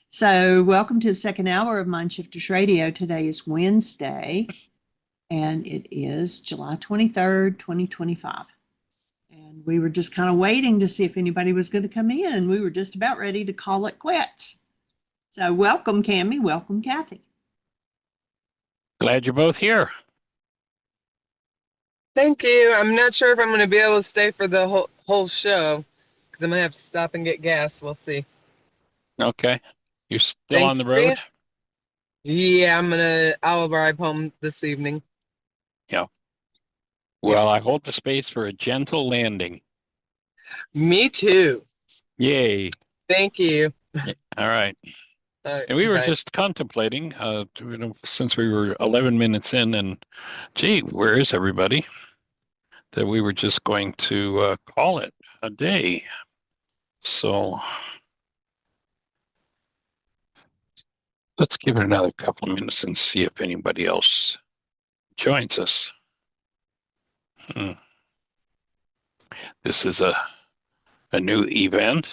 So, welcome to the second hour of Mindshifters Radio. Today is Wednesday, and it is July 23rd, 2025. And we were just kind of waiting to see if anybody was going to come in. We were just about ready to call it quits. So, welcome, Cammie. Welcome, Kathy. Glad you're both here. Thank you. I'm not sure if I'm going to be able to stay for the whole show because I'm going to have to stop and get gas. We'll see. Okay. You're still Thank on the you. road? Yeah, I'll arrive home this evening. Yeah. Well, I hold the space for a gentle landing. Me too. Yay. Thank you. All right. And we were just contemplating, since we were 11 minutes in and, gee, where is everybody? That we were just going to call it a day. So let's give it another couple of minutes and see if anybody else joins us. This is a new event.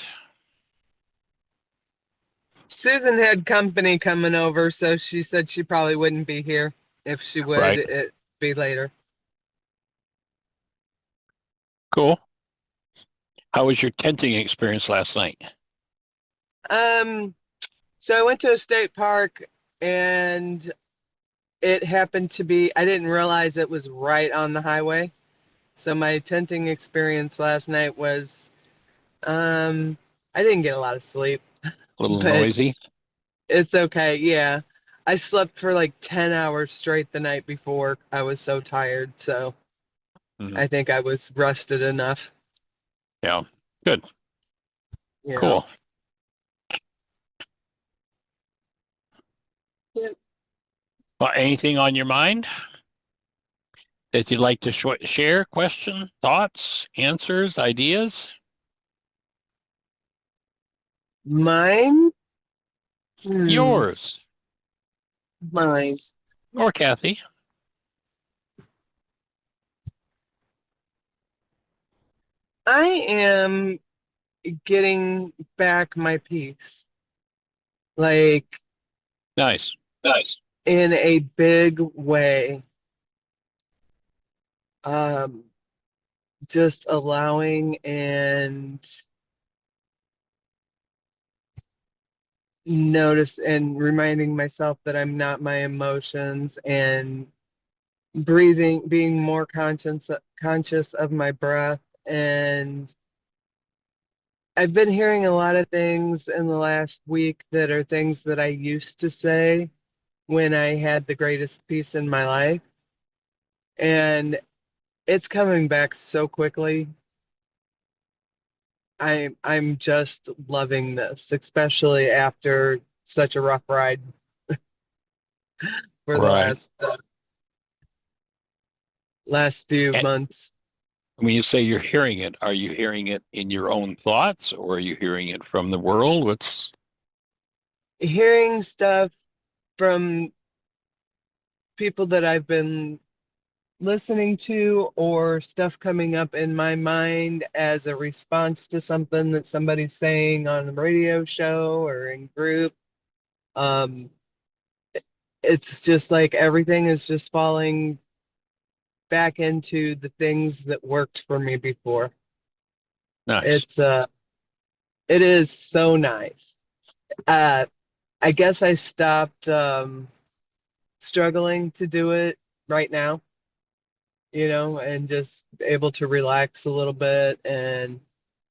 Susan had company coming over, so she said she probably wouldn't be here. If she would, Right. it'd be later. Cool. How was your tenting experience last night? So I went to a state park and it happened to be, I didn't realize it was right on the highway. So my tenting experience last night was, I didn't get a lot of sleep. A little but noisy? It's okay, yeah. I slept for like 10 hours straight the night before. I was so tired, so I think I was rested enough. Yeah, good. You Cool. know. Yeah. Well, anything on your mind that you'd like to share? Question, thoughts, answers, ideas? Mine? Yours. Mine. Or Kathy. I am getting back my peace. Like, Nice. in a big way. Just allowing and notice and reminding myself that I'm not my emotions and breathing, being more conscious of my breath. And I've been hearing a lot of things in the last week that are things that I used to say when I had the greatest peace in my life. And it's coming back so quickly. I'm just loving this, especially after such a rough ride for the Right. last few And months. when you say you're hearing it, are you hearing it in your own thoughts or are you hearing it from the world? What's Hearing stuff from people that I've been listening to or stuff coming up in my mind as a response to something that somebody's saying on a radio show or in group. Um, it's just like everything is just falling back into the things that worked for me before. nice? It is so nice. I guess I stopped struggling to do it right now, and just able to relax a little bit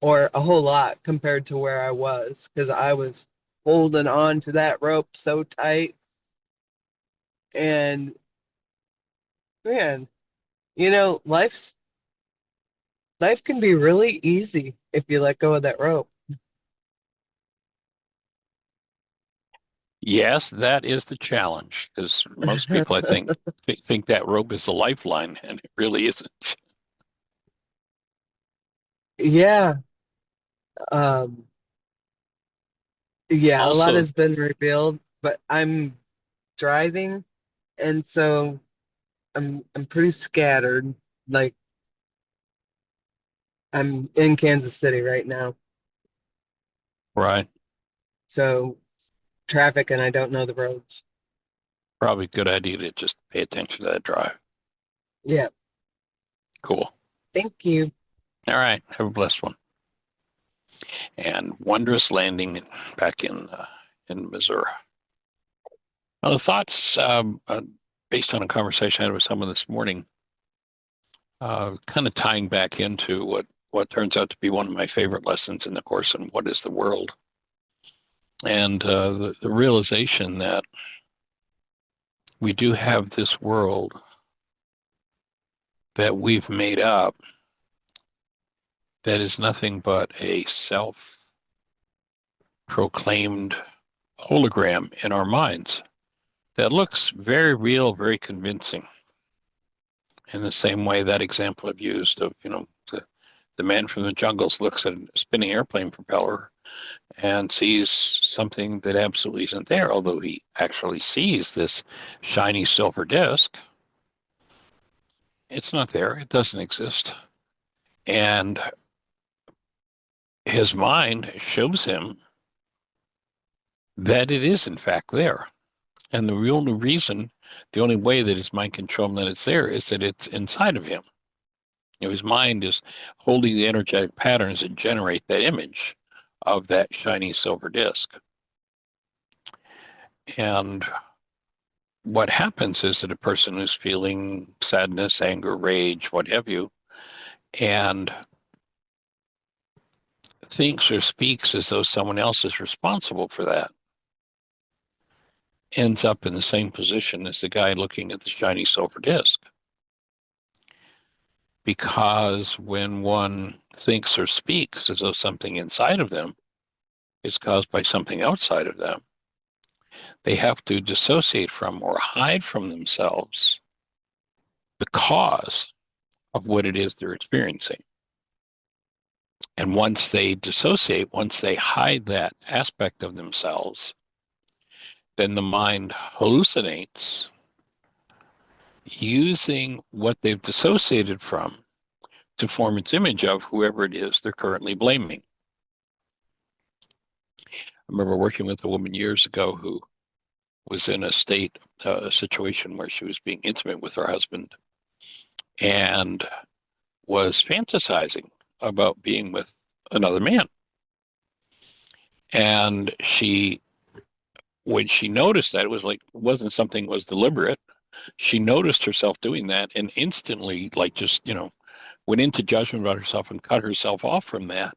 or a whole lot compared to where I was because I was holding on to that rope so tight. And man, life can be really easy if you let go of that rope. Yes, that is the challenge because most people, I think that rope is a lifeline, and it really isn't. Yeah. Um, yeah, a lot Also, has been revealed, but I'm driving and so I'm pretty scattered. Like I'm in Kansas City right now. right. So traffic and I don't know the roads. Probably a good idea to just pay attention to that drive. Yeah. Cool. Thank you. All right. Have a blessed one. And wondrous landing back in Missouri. Well, the thoughts based on a conversation I had with someone this morning, kind of tying back into what turns out to be one of my favorite lessons in the course in What is the World? And the realization that we do have this world that we've made up that is nothing but a self-proclaimed hologram in our minds that looks very real, very convincing. In the same way that example I've used of, the man from the jungles looks at a spinning airplane propeller and sees something that absolutely isn't there, although he actually sees this shiny silver disc. It's not there. It doesn't exist. And his mind shows him that it is, in fact, there. And the only reason, the only way that his mind can show him that it's there is that it's inside of him. His mind is holding the energetic patterns that generate that image of that shiny silver disc. And what happens is that a person is feeling sadness, anger, rage, what have you, and thinks or speaks as though someone else is responsible for that, ends up in the same position as the guy looking at the shiny silver disc. Because when one thinks or speaks as though something inside of them is caused by something outside of them, they have to dissociate from or hide from themselves the cause of what it is they're experiencing. And once they dissociate, once they hide that aspect of themselves, then the mind hallucinates using what they've dissociated from to form its image of whoever it is they're currently blaming. I remember working with a woman years ago who was in a situation where she was being intimate with her husband and was fantasizing about being with another man. And when she noticed that, it wasn't something that was deliberate. She noticed herself doing that and instantly, went into judgment about herself and cut herself off from that,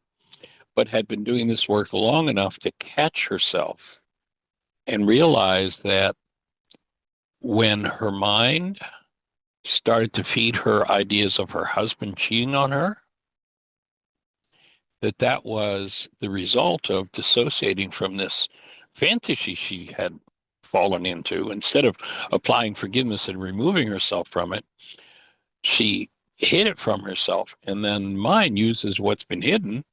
but had been doing this work long enough to catch herself and realize that when her mind started to feed her ideas of her husband cheating on her, that was the result of dissociating from this fantasy she had fallen into. Instead of applying forgiveness and removing herself from it, she hid it from herself, and then mind uses what's been hidden,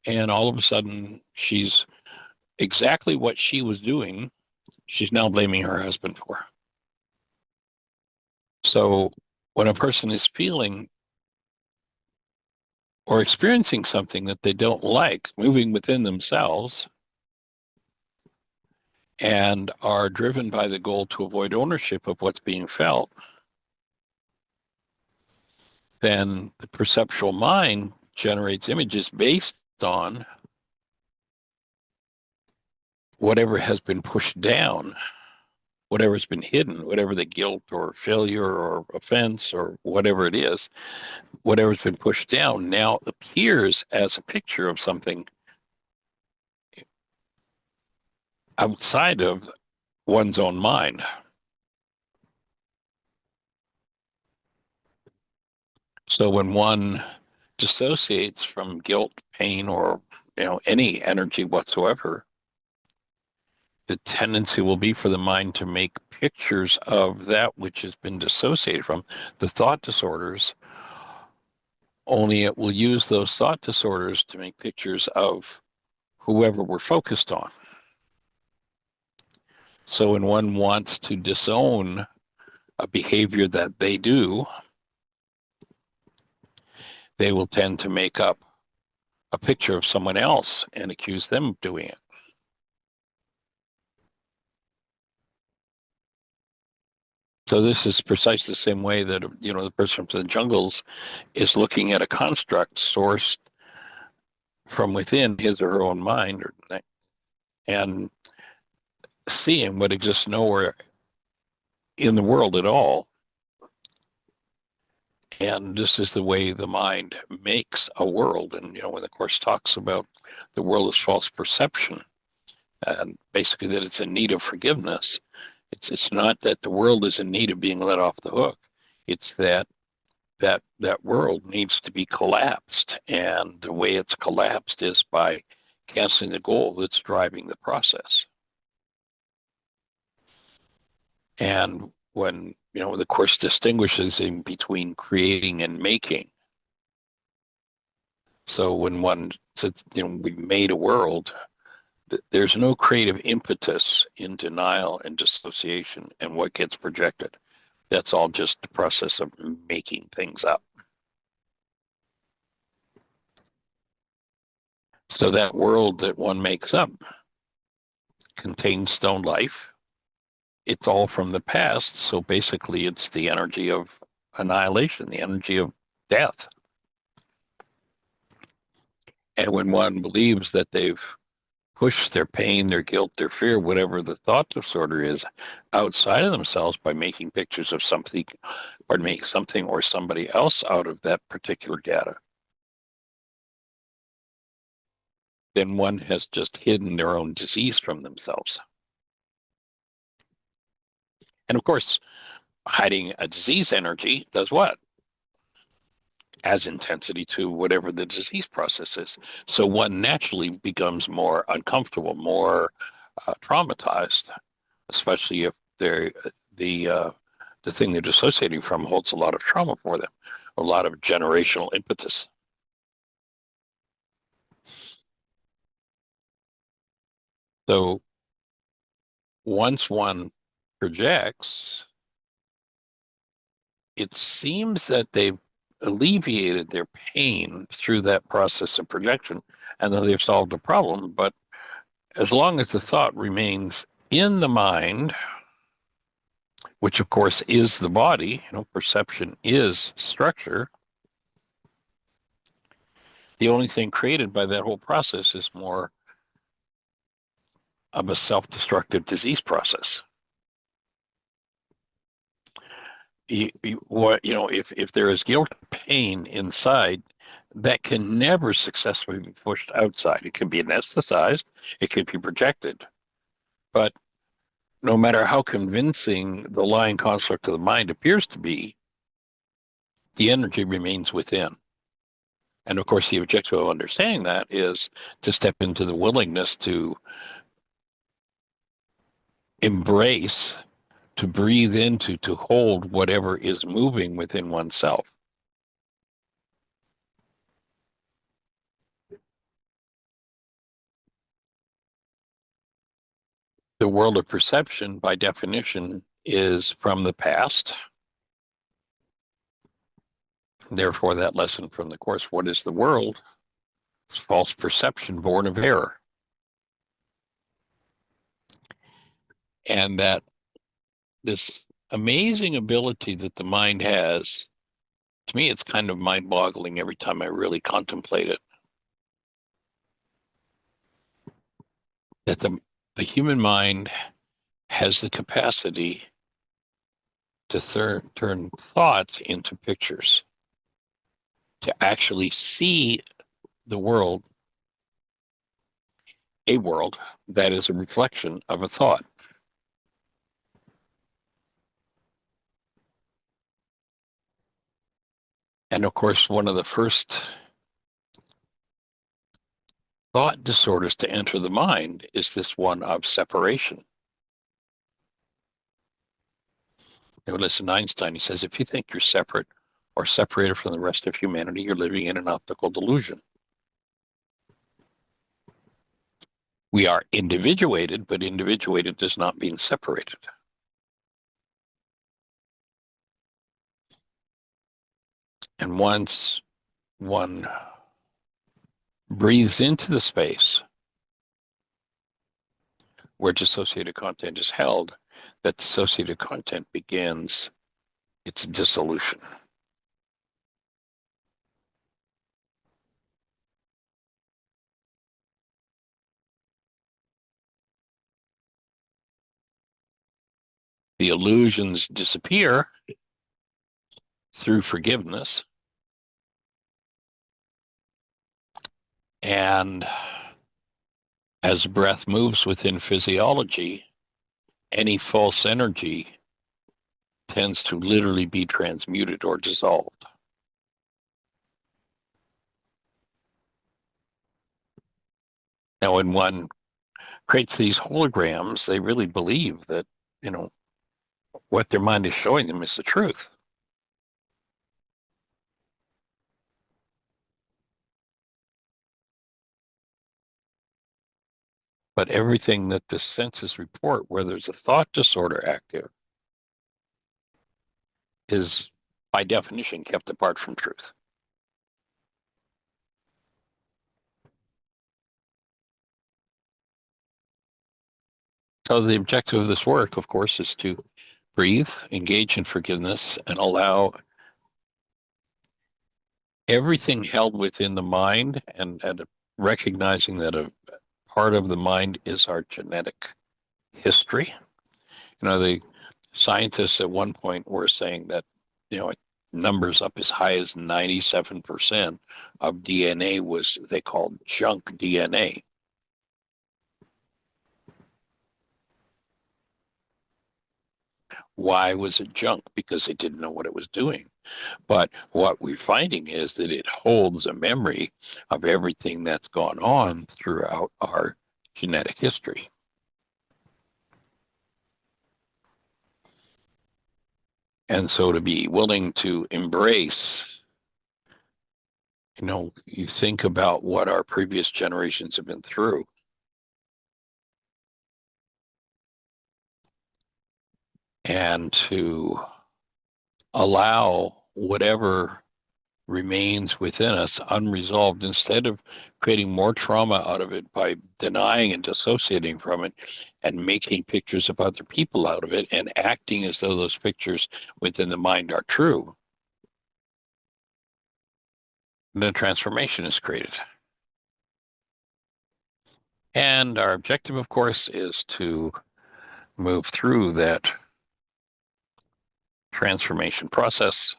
and all of a sudden she's exactly what she was doing, she's now blaming her husband for. So when a person is feeling or experiencing something that they don't like moving within themselves and are driven by the goal to avoid ownership of what's being felt, then the perceptual mind generates images based on whatever has been pushed down, whatever's been hidden, whatever the guilt or failure or offense or whatever it is, whatever's been pushed down now appears as a picture of something outside of one's own mind. So when one dissociates from guilt, pain, or any energy whatsoever, the tendency will be for the mind to make pictures of that which has been dissociated from, the thought disorders, only it will use those thought disorders to make pictures of whoever we're focused on. So when one wants to disown a behavior that they do, they will tend to make up a picture of someone else and accuse them of doing it. So this is precisely the same way that, the person from the jungles is looking at a construct sourced from within his or her own mind, and seeing what exists nowhere in the world at all. And this is the way the mind makes a world. And, when the Course talks about the world as false perception, and basically that it's in need of forgiveness, it's not that the world is in need of being let off the hook. It's that world needs to be collapsed. And the way it's collapsed is by canceling the goal that's driving the process. And when, the Course distinguishes in between creating and making. So when one says, we made a world, there's no creative impetus in denial and dissociation and what gets projected. That's all just the process of making things up. So that world that one makes up contains stone life. It's all from the past. So basically it's the energy of annihilation, the energy of death. And when one believes that they've pushed their pain, their guilt, their fear, whatever the thought disorder is, outside of themselves by making pictures of something or somebody else out of that particular data, then one has just hidden their own disease from themselves. And of course, hiding a disease energy does what? Adds intensity to whatever the disease process is. So one naturally becomes more uncomfortable, more traumatized, especially if they're the thing they're dissociating from holds a lot of trauma for them, a lot of generational impetus. So once one projects, it seems that they've alleviated their pain through that process of projection and that they've solved the problem. But as long as the thought remains in the mind, which of course is the body, perception is structure, the only thing created by that whole process is more of a self-destructive disease process. If there is guilt or pain inside, that can never successfully be pushed outside. It can be anesthetized, it can be projected, but no matter how convincing the lying construct of the mind appears to be, the energy remains within. And of course, the objective of understanding that is to step into the willingness to embrace, to breathe into, to hold whatever is moving within oneself. The world of perception, by definition, is from the past. Therefore, that lesson from the Course, what is the world? It's false perception born of error. And that this amazing ability that the mind has, to me, it's kind of mind-boggling every time I really contemplate it, that the human mind has the capacity to turn thoughts into pictures, to actually see the world, a world that is a reflection of a thought. And of course, one of the first thought disorders to enter the mind is this one of separation. Listen to Einstein, he says, if you think you're separate or separated from the rest of humanity, you're living in an optical delusion. We are individuated, but individuated does not mean separated. And once one breathes into the space where dissociated content is held, that dissociated content begins its dissolution. The illusions disappear through forgiveness. And as breath moves within physiology, any false energy tends to literally be transmuted or dissolved. Now, when one creates these holograms, they really believe that, what their mind is showing them is the truth. But everything that the senses report, where there's a thought disorder active, is by definition kept apart from truth. So the objective of this work, of course, is to breathe, engage in forgiveness, and allow everything held within the mind, and recognizing that a part of the mind is our genetic history. The scientists at one point were saying that, numbers up as high as 97% of DNA was, they called junk DNA. Why was it junk? Because they didn't know what it was doing. But what we're finding is that it holds a memory of everything that's gone on throughout our genetic history. And so to be willing to embrace, you think about what our previous generations have been through. And to allow whatever remains within us unresolved, instead of creating more trauma out of it by denying and dissociating from it and making pictures of other people out of it and acting as though those pictures within the mind are true, then transformation is created. And our objective, of course, is to move through that transformation process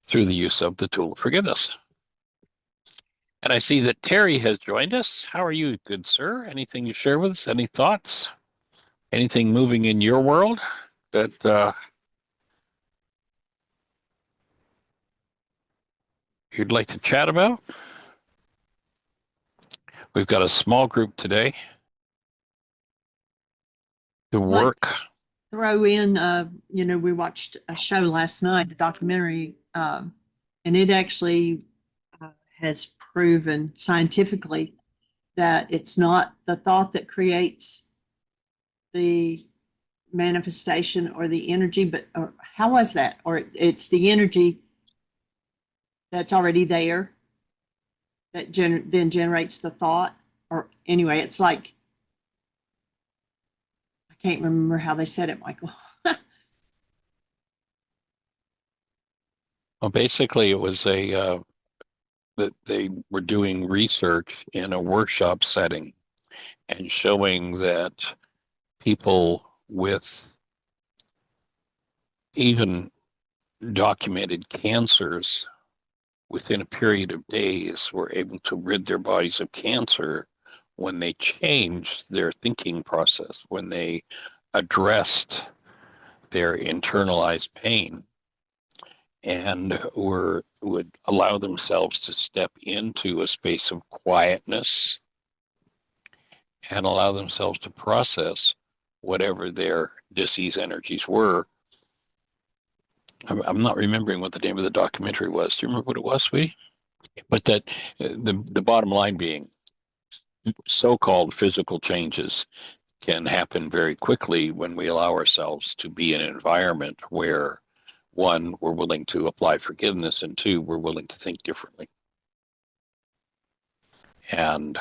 through the use of the tool of forgiveness. And I see that Terry has joined us. How are you, good sir? Anything you share with us? Any thoughts? Anything moving in your world that you'd like to chat about? We've got a small group today to work. Throw in, we watched a show last night, a documentary, and it actually has proven scientifically that it's not the thought that creates the manifestation or the energy, but how was that? Or it's the energy that's already there that then generates the thought. Or anyway, it's like, I can't remember how they said it, Michael. Well, basically, it was that they were doing research in a workshop setting and showing that people with even documented cancers within a period of days were able to rid their bodies of cancer when they changed their thinking process, when they addressed their internalized pain and would allow themselves to step into a space of quietness and allow themselves to process whatever their disease energies were. I'm not remembering what the name of the documentary was. Do you remember what it was, sweetie? But that the bottom line being, so-called physical changes can happen very quickly when we allow ourselves to be in an environment where, one, we're willing to apply forgiveness, and two, we're willing to think differently. And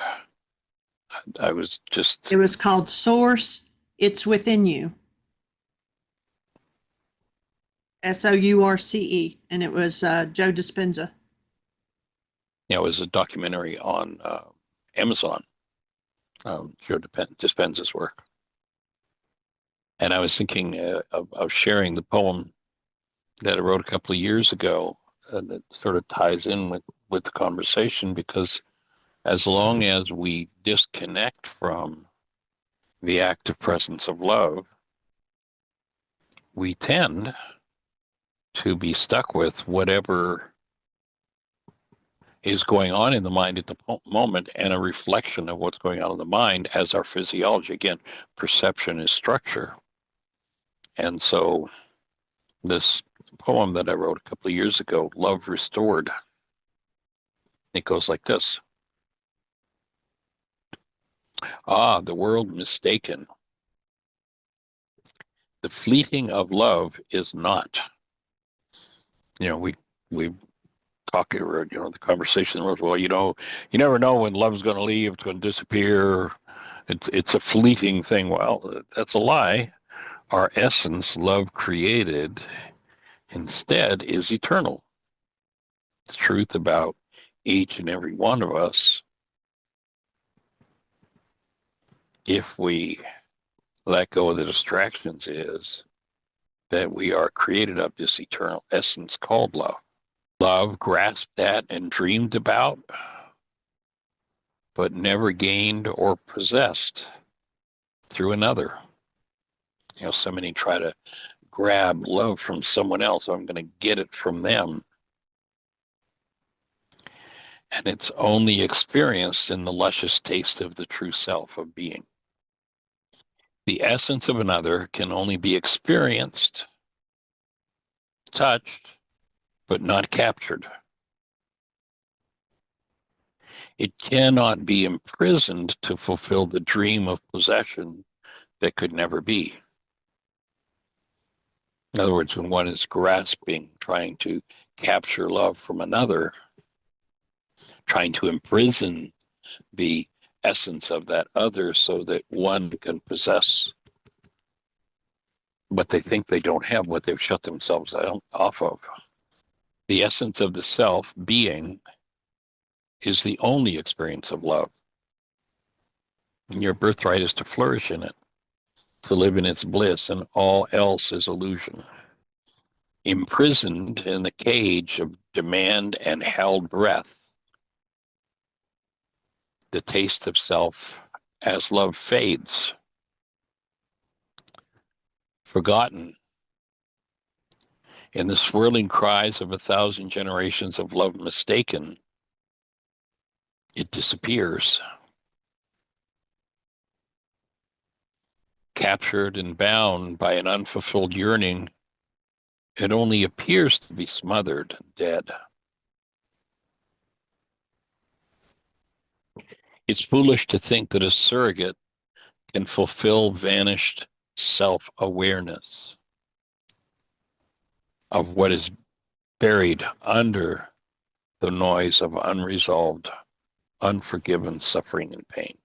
I was just, It was called Source, It's Within You. Source, and it was Joe Dispenza. it was a documentary on Amazon, Joe Dispenza's work. And I was thinking of sharing the poem that I wrote a couple of years ago, and it sort of ties in with the conversation, because as long as we disconnect from the active presence of love, we tend to be stuck with whatever is going on in the mind at the moment, and a reflection of what's going on in the mind as our physiology. Again, perception is structure. And so this poem that I wrote a couple of years ago, Love Restored, it goes like this. Ah, the world mistaken. The fleeting of love is not. We talk, the conversation was, well, you never know when love's going to leave, it's going to disappear. It's a fleeting thing. Well, that's a lie. Our essence, love created, instead is eternal. The truth about each and every one of us, if we let go of the distractions, is that we are created of this eternal essence called love. Love grasped at and dreamed about, but never gained or possessed through another. So many try to grab love from someone else. I'm going to get it from them. And it's only experienced in the luscious taste of the true self of being. The essence of another can only be experienced, touched, but not captured. It cannot be imprisoned to fulfill the dream of possession that could never be. In other words, when one is grasping, trying to capture love from another, trying to imprison the essence of that other so that one can possess what they think they don't have, what they've shut themselves off of. The essence of the self, being, is the only experience of love. And your birthright is to flourish in it, to live in its bliss, and all else is illusion. Imprisoned in the cage of demand and held breath, the taste of self as love fades, forgotten in the swirling cries of 1,000 generations of love mistaken, it disappears. Captured and bound by an unfulfilled yearning, it only appears to be smothered and dead. It's foolish to think that a surrogate can fulfill vanished self-awareness of what is buried under the noise of unresolved, unforgiven suffering and pain.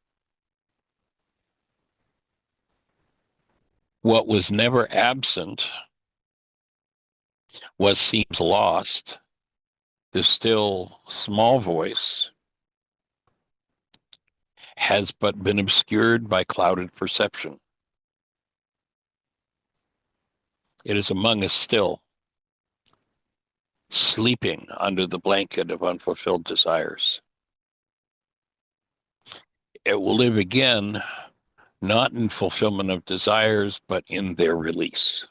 What was never absent, what seems lost, the still small voice, has but been obscured by clouded perception. It is among us still, sleeping under the blanket of unfulfilled desires. It will live again, not in fulfillment of desires, but in their release.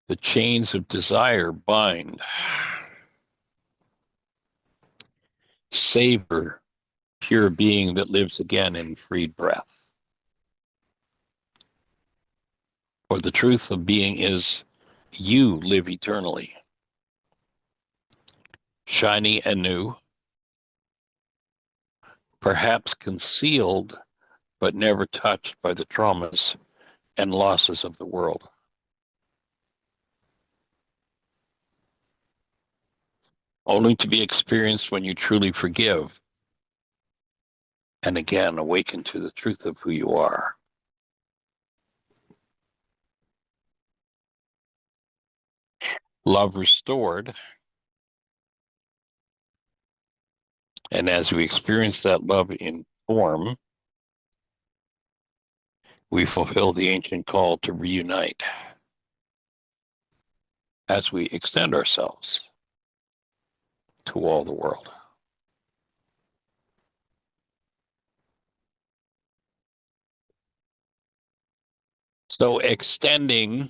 The chains of desire bind. Savor pure being that lives again in freed breath. For the truth of being is you live eternally, shiny and new, perhaps concealed but never touched by the traumas and losses of the world. only to be experienced when you truly forgive and again awaken to the truth of who you are. Love restored. And as we experience that love in form, we fulfill the ancient call to reunite as we extend ourselves to all the world. So extending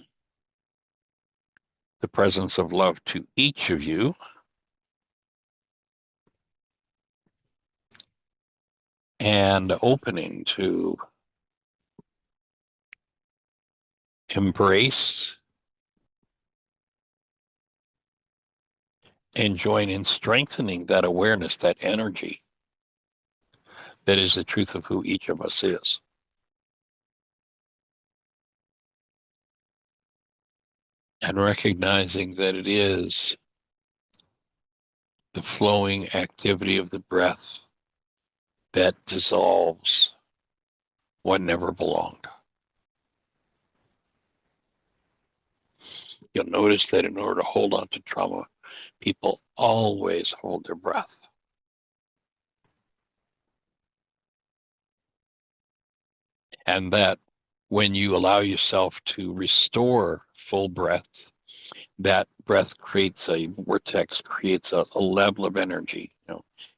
the presence of love to each of you and opening to embrace and join in strengthening that awareness, that energy that is the truth of who each of us is. And recognizing that it is the flowing activity of the breath that dissolves what never belonged. You'll notice that in order to hold on to trauma, people always hold their breath. And that when you allow yourself to restore full breath, that breath creates a vortex, creates a level of energy.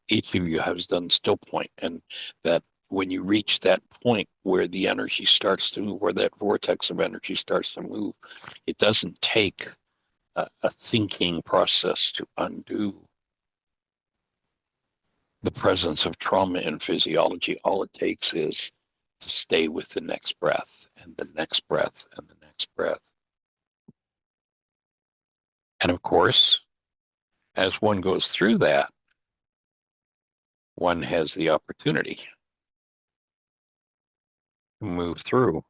Each of you has done still point, and that when you reach that point where the energy starts to move, where that vortex of energy starts to move, it doesn't take a thinking process to undo the presence of trauma in physiology. All it takes is to stay with the next breath and the next breath and the next breath. And of course, as one goes through that, one has the opportunity to move through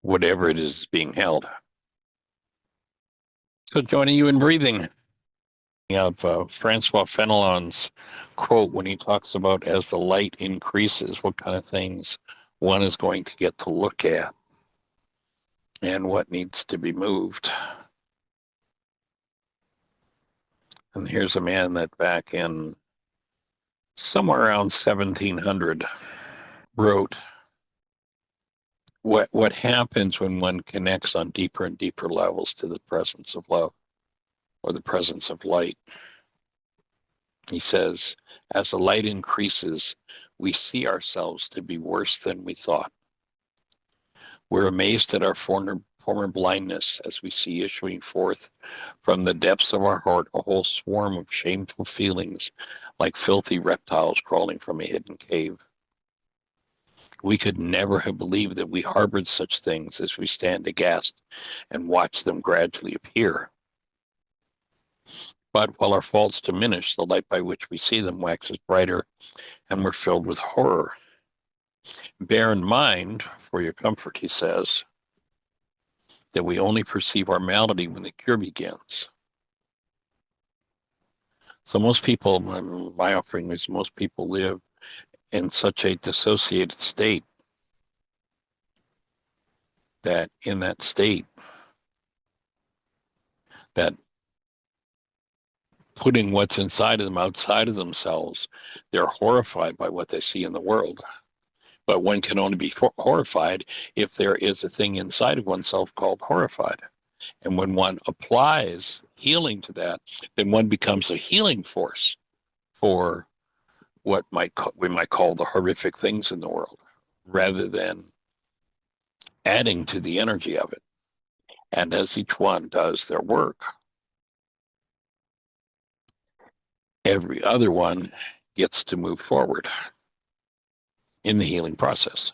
whatever it is being held. So joining you in breathing, we have Francois Fenelon's quote when he talks about as the light increases, what kind of things one is going to get to look at and what needs to be moved. And here's a man that back in somewhere around 1700 wrote, what happens when one connects on deeper and deeper levels to the presence of love or the presence of light. He says, as the light increases, we see ourselves to be worse than we thought. We're amazed at our former blindness as we see issuing forth from the depths of our heart a whole swarm of shameful feelings like filthy reptiles crawling from a hidden cave. We could never have believed that we harbored such things as we stand aghast and watch them gradually appear. But while our faults diminish, the light by which we see them waxes brighter, and we're filled with horror. Bear in mind, for your comfort, he says, that we only perceive our malady when the cure begins. So most people, my offering is most people live in such a dissociated state that in that state, that putting what's inside of them outside of themselves, they're horrified by what they see in the world. But one can only be horrified if there is a thing inside of oneself called horrified. And when one applies healing to that, then one becomes a healing force for what we might call the horrific things in the world, rather than adding to the energy of it. And as each one does their work, every other one gets to move forward in the healing process.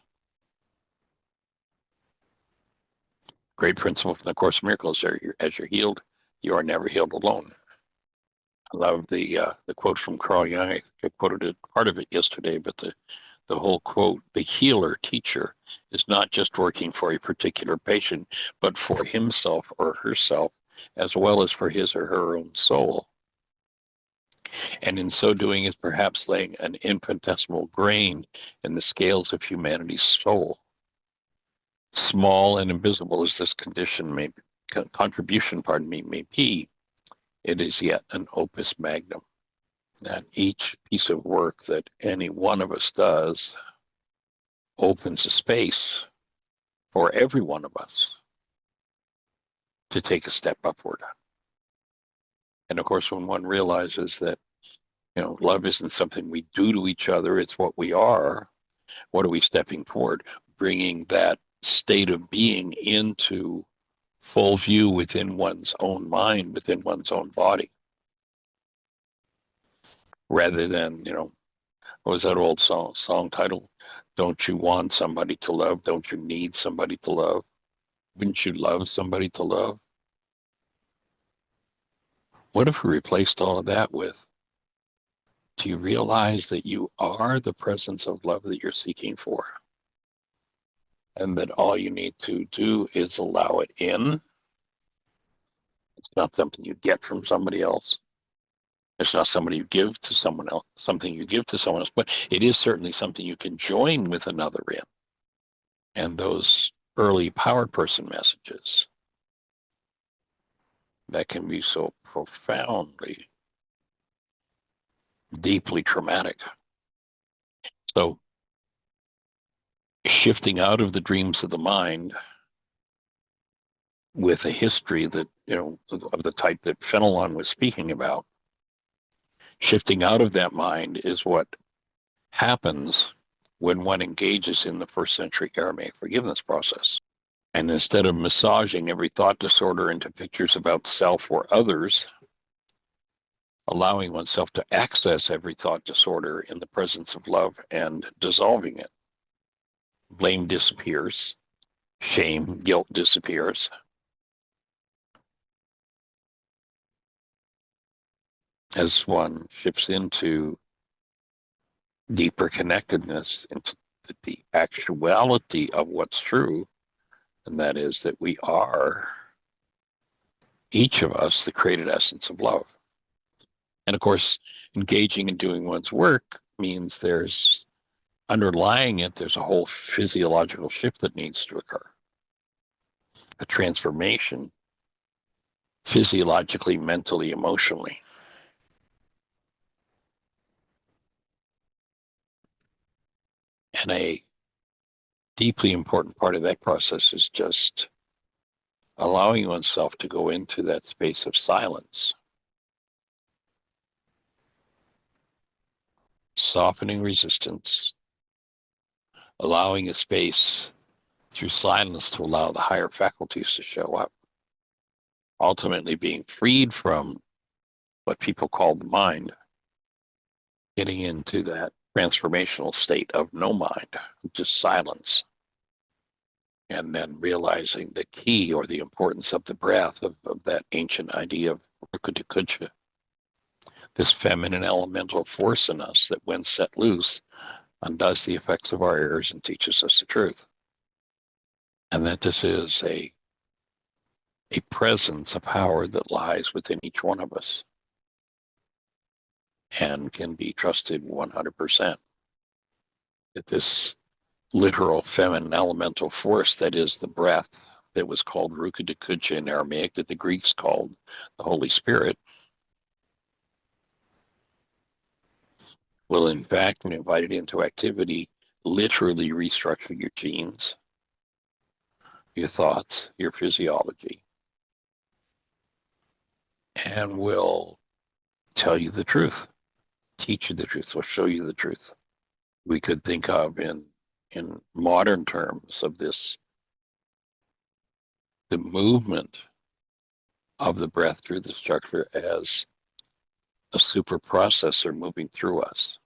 Great principle from the Course of Miracles: as you're healed, you are never healed alone. I love the quote from Carl Jung. I quoted part of it yesterday, but the whole quote: the healer teacher is not just working for a particular patient, but for himself or herself, as well as for his or her own soul. and in so doing is perhaps laying an infinitesimal grain in the scales of humanity's soul. Small and invisible as this contribution, may be, it is yet an opus magnum. That each piece of work that any one of us does opens a space for every one of us to take a step upward. And of course, when one realizes that, love isn't something we do to each other, it's what we are, what are we stepping toward? Bringing that state of being into full view within one's own mind, within one's own body. Rather than, what was that old song title? Don't you want somebody to love? Don't you need somebody to love? Wouldn't you love somebody to love? What if we replaced all of that with, do you realize that you are the presence of love that you're seeking for? And that all you need to do is allow it in. It's not something you get from somebody else. It's not somebody you give to someone else, something you give to someone else, but it is certainly something you can join with another in. And those early power person messages that can be so profoundly, deeply traumatic. So shifting out of the dreams of the mind with a history that, of the type that Fenelon was speaking about, shifting out of that mind is what happens when one engages in the first century Aramaic forgiveness process. And instead of massaging every thought disorder into pictures about self or others, allowing oneself to access every thought disorder in the presence of love and dissolving it. Blame disappears. Shame, guilt disappears. As one shifts into deeper connectedness, into the actuality of what's true, and that is that we are, each of us, the created essence of love. And of course, engaging in doing one's work means there's underlying it, there's a whole physiological shift that needs to occur. A transformation physiologically, mentally, emotionally. And a deeply important part of that process is just allowing oneself to go into that space of silence, softening resistance, allowing a space through silence to allow the higher faculties to show up, ultimately being freed from what people call the mind, getting into that transformational state of no mind, just silence. And then realizing the key or the importance of the breath, of that ancient idea of Rukha, this feminine elemental force in us that when set loose undoes the effects of our errors and teaches us the truth. And that this is a presence, a power that lies within each one of us and can be trusted 100%. That this literal feminine elemental force that is the breath, that was called Rukha in Aramaic, that the Greeks called the Holy Spirit, will in fact, when invited into activity, literally restructure your genes, your thoughts, your physiology, and will tell you the truth, teach you the truth, will show you the truth. We could think of in modern terms of this, the movement of the breath through the structure as a super processor moving through us.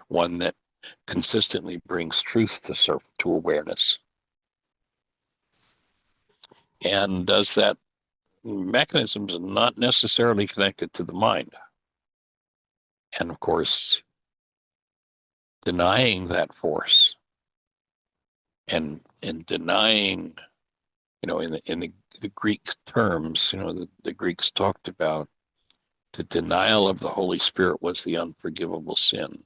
One that consistently brings truth to awareness. And does that mechanisms are not necessarily connected to the mind. And of course, denying that force and denying, in the Greek terms, the Greeks talked about the denial of the Holy Spirit was the unforgivable sin.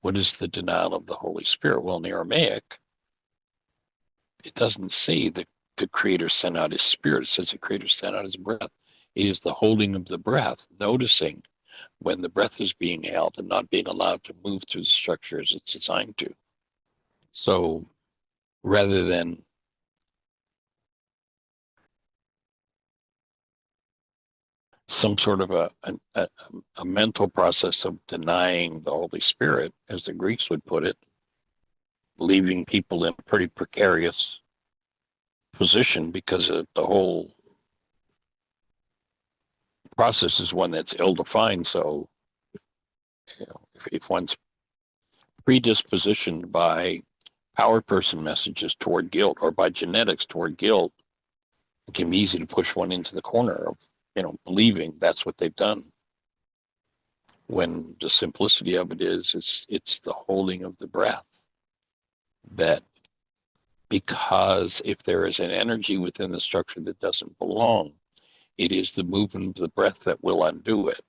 What is the denial of the Holy Spirit? Well, in Aramaic, it doesn't say that the Creator sent out his Spirit. It says the Creator sent out his breath. It is the holding of the breath, noticing when the breath is being held and not being allowed to move through the structure as it's designed to. So rather than some sort of a mental process of denying the Holy Spirit, as the Greeks would put it, leaving people in a pretty precarious position because the whole process is one that's ill-defined. So, if one's predispositioned by power person messages toward guilt or by genetics toward guilt, it can be easy to push one into the corner of, believing that's what they've done. When the simplicity of it is, it's the holding of the breath. That because if there is an energy within the structure that doesn't belong, it is the movement of the breath that will undo it.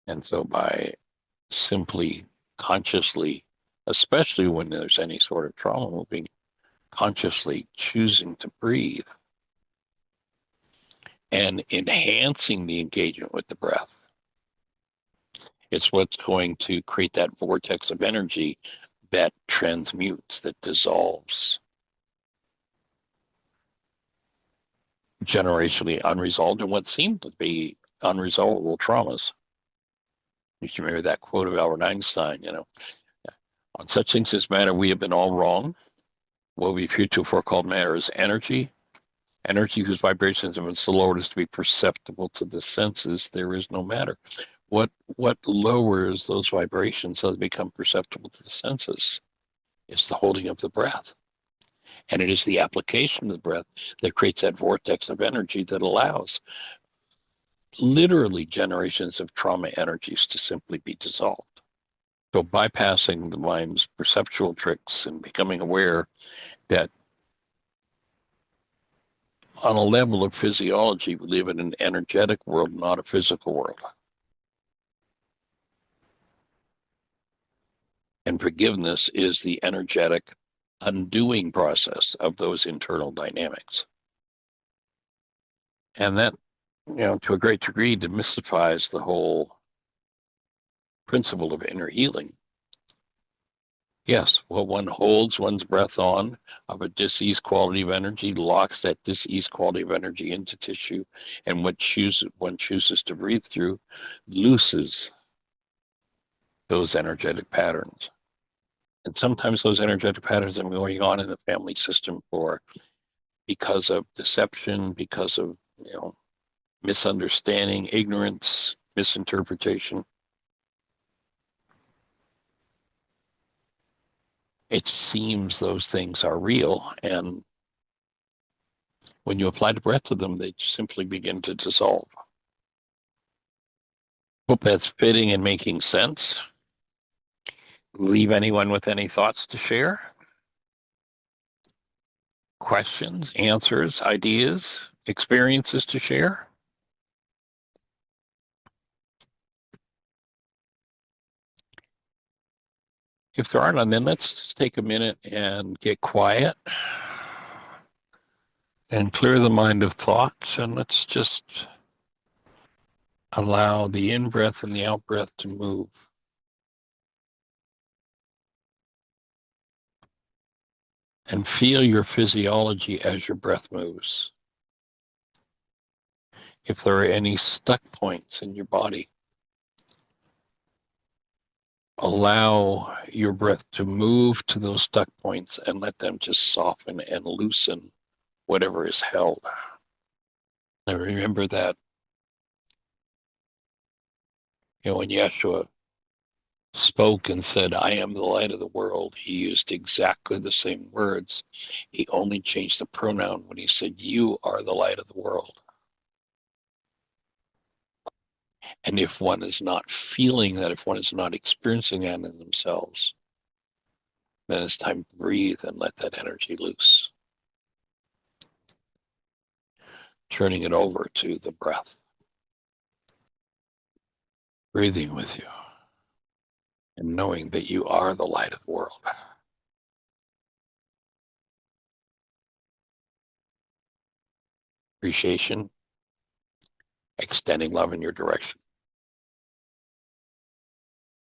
And so by simply consciously, especially when there's any sort of trauma moving, consciously choosing to breathe and enhancing the engagement with the breath, it's what's going to create that vortex of energy that transmutes, that dissolves generationally unresolved and what seemed to be unresolvable traumas. You should remember that quote of Albert Einstein, on such things as matter, we have been all wrong. What we heretofore called matter is energy. Energy whose vibrations have been so lowered as to be perceptible to the senses, there is no matter. What lowers those vibrations so they become perceptible to the senses? It's the holding of the breath. And it is the application of the breath that creates that vortex of energy that allows literally generations of trauma energies to simply be dissolved. So bypassing the mind's perceptual tricks and becoming aware that on a level of physiology, we live in an energetic world, not a physical world. And forgiveness is the energetic undoing process of those internal dynamics. And that, to a great degree, demystifies the whole principle of inner healing. Yes, well, one holds one's breath on of a diseased quality of energy, locks that diseased quality of energy into tissue, and what one chooses to breathe through looses those energetic patterns. And sometimes those energetic patterns have been going on in the family system because of deception, because of misunderstanding, ignorance, misinterpretation. It seems those things are real, and when you apply the breath to them, they simply begin to dissolve. Hope that's fitting and making sense. Leave anyone with any thoughts to share? Questions, answers, ideas, experiences to share? If there are none, then let's just take a minute and get quiet and clear the mind of thoughts, and let's just allow the in-breath and the out-breath to move. And feel your physiology as your breath moves. If there are any stuck points in your body, allow your breath to move to those stuck points and let them just soften and loosen whatever is held. Now remember that, when Yeshua spoke and said, I am the light of the world, he used exactly the same words. He only changed the pronoun when he said, you are the light of the world. And if one is not feeling that, if one is not experiencing that in themselves, then it's time to breathe and let that energy loose. Turning it over to the breath. breathing with you, and knowing that you are the light of the world. Appreciation, extending love in your direction.